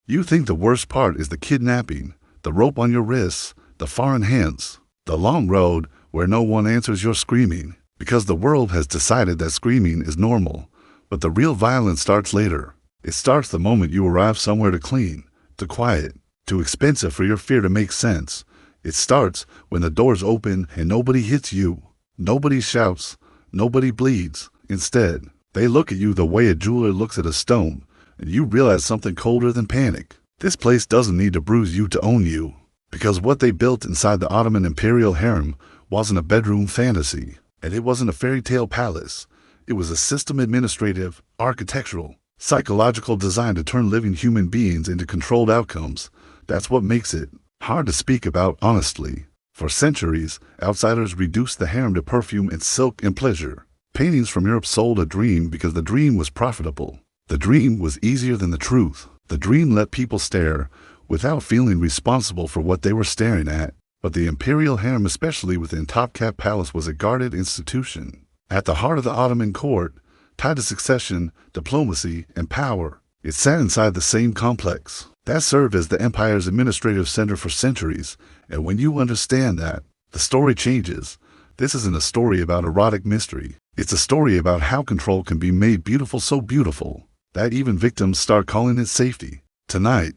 You think the worst part is the kidnapping, the rope on your wrists, the foreign hands, the long road where no one answers your screaming, because the world has decided that screaming is normal. But the real violence starts later. It starts the moment you arrive somewhere to clean, to quiet, too expensive for your fear to make sense. It starts when the doors open and nobody hits you. Nobody shouts. Nobody bleeds. Instead, they look at you the way a jeweler looks at a stone, and you realize something colder than panic. This place doesn't need to bruise you to own you, because what they built inside the Ottoman imperial harem wasn't a bedroom fantasy, and it wasn't a fairy tale palace. It was a system administrative, architectural, psychological design to turn living human beings into controlled outcomes. That's what makes it hard to speak about honestly. For centuries, outsiders reduced the harem to perfume and silk and pleasure. Paintings from Europe sold a dream because the dream was profitable. The dream was easier than the truth. The dream let people stare without feeling responsible for what they were staring at. But the imperial harem, especially within Topkapi Palace, was a guarded institution. At the heart of the Ottoman court, tied to succession, diplomacy, and power, it sat inside the same complex that served as the empire's administrative center for centuries. And when you understand that, the story changes. This isn't a story about erotic mystery. It's a story about how control can be made beautiful, so beautiful that even victims start calling it safety. Tonight,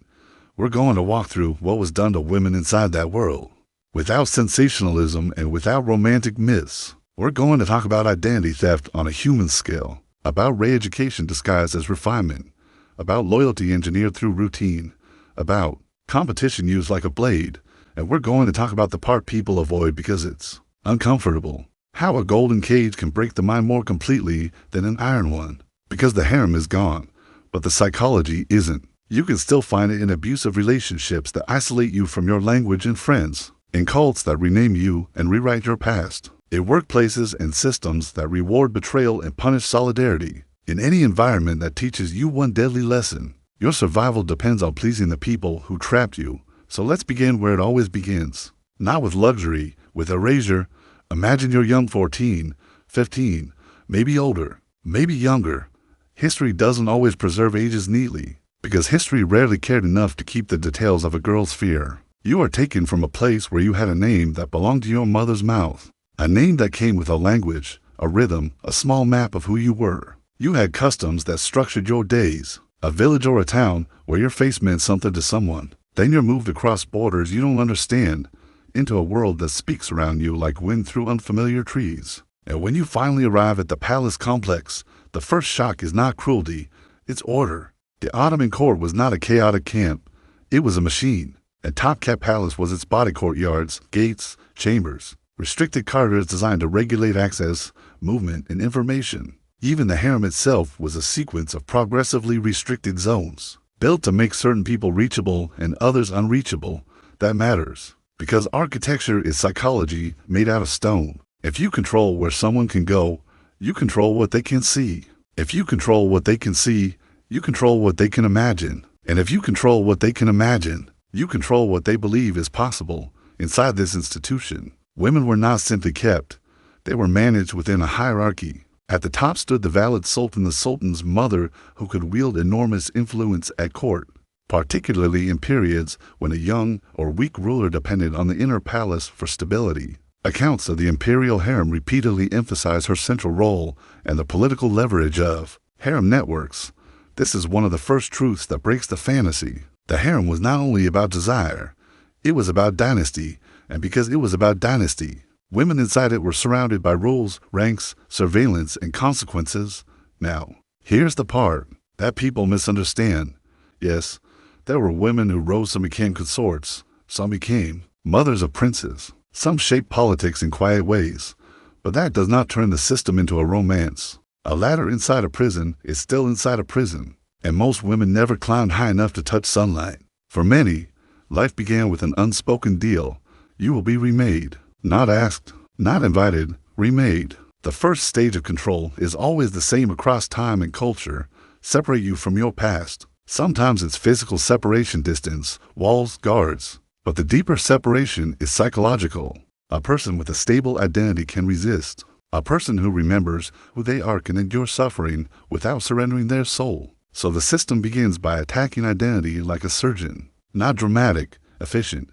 we're going to walk through what was done to women inside that world. Without sensationalism and without romantic myths, we're going to talk about identity theft on a human scale, about re-education disguised as refinement, about loyalty engineered through routine, about competition used like a blade, and we're going to talk about the part people avoid because it's uncomfortable. How a golden cage can break the mind more completely than an iron one. Because the harem is gone, but the psychology isn't. You can still find it in abusive relationships that isolate you from your language and friends, in cults that rename you and rewrite your past, in workplaces and systems that reward betrayal and punish solidarity, in any environment that teaches you one deadly lesson. Your survival depends on pleasing the people who trapped you. So let's begin where it always begins. Not with luxury, with erasure. Imagine you're young, 14, 15, maybe older, maybe younger. History doesn't always preserve ages neatly, because history rarely cared enough to keep the details of a girl's fear. You are taken from a place where you had a name that belonged to your mother's mouth, a name that came with a language, a rhythm, a small map of who you were. You had customs that structured your days, a village or a town where your face meant something to someone. Then you're moved across borders you don't understand, into a world that speaks around you like wind through unfamiliar trees. And when you finally arrive at the palace complex, the first shock is not cruelty, it's order. The Ottoman court was not a chaotic camp, it was a machine. And Topkapi Palace was its body courtyards, gates, chambers, restricted corridors designed to regulate access, movement, and information. Even the harem itself was a sequence of progressively restricted zones, built to make certain people reachable and others unreachable. That matters, because architecture is psychology made out of stone. If you control where someone can go, you control what they can see. If you control what they can see, you control what they can imagine. And if you control what they can imagine, you control what they believe is possible. Inside this institution, women were not simply kept. They were managed within a hierarchy. At the top stood the valid sultan, the sultan's mother, who could wield enormous influence at court, particularly in periods when a young or weak ruler depended on the inner palace for stability. Accounts of the imperial harem repeatedly emphasize her central role and the political leverage of harem networks. This is one of the first truths that breaks the fantasy. The harem was not only about desire, it was about dynasty, and because it was about dynasty, women inside it were surrounded by rules, ranks, surveillance, and consequences. Now, here's the part that people misunderstand. Yes, there were women who rose and became consorts. Some became mothers of princes. Some shaped politics in quiet ways, but that does not turn the system into a romance. A ladder inside a prison is still inside a prison, and most women never climbed high enough to touch sunlight. For many, life began with an unspoken deal. You will be remade. Not asked, not invited, remade. The first stage of control is always the same across time and culture. Separate you from your past. Sometimes it's physical separation, distance, walls, guards. But the deeper separation is psychological. A person with a stable identity can resist. A person who remembers who they are can endure suffering without surrendering their soul. So the system begins by attacking identity like a surgeon. Not dramatic, efficient.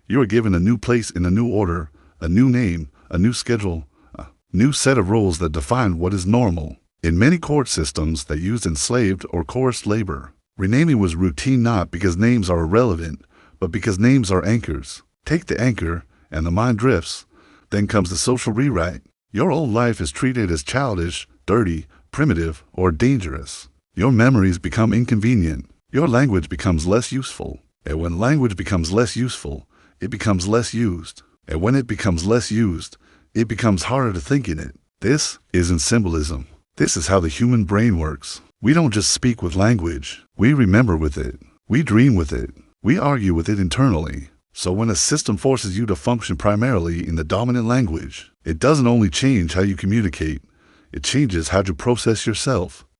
You are given a new place in a new order, a new name, a new schedule, a new set of rules that define what is normal. In many court systems that used enslaved or coerced labor, renaming was routine not because names are irrelevant, but because names are anchors. Take the anchor, and the mind drifts. Then comes the social rewrite. Your old life is treated as childish, dirty, primitive, or dangerous. Your memories become inconvenient. Your language becomes less useful. And when language becomes less useful, it becomes less used. And when it becomes less used, it becomes harder to think in it. This isn't symbolism. This is how the human brain works. We don't just speak with language. We remember with it. We dream with it. We argue with it internally. So when a system forces you to function primarily in the dominant language, it doesn't only change how you communicate, it changes how you process yourself.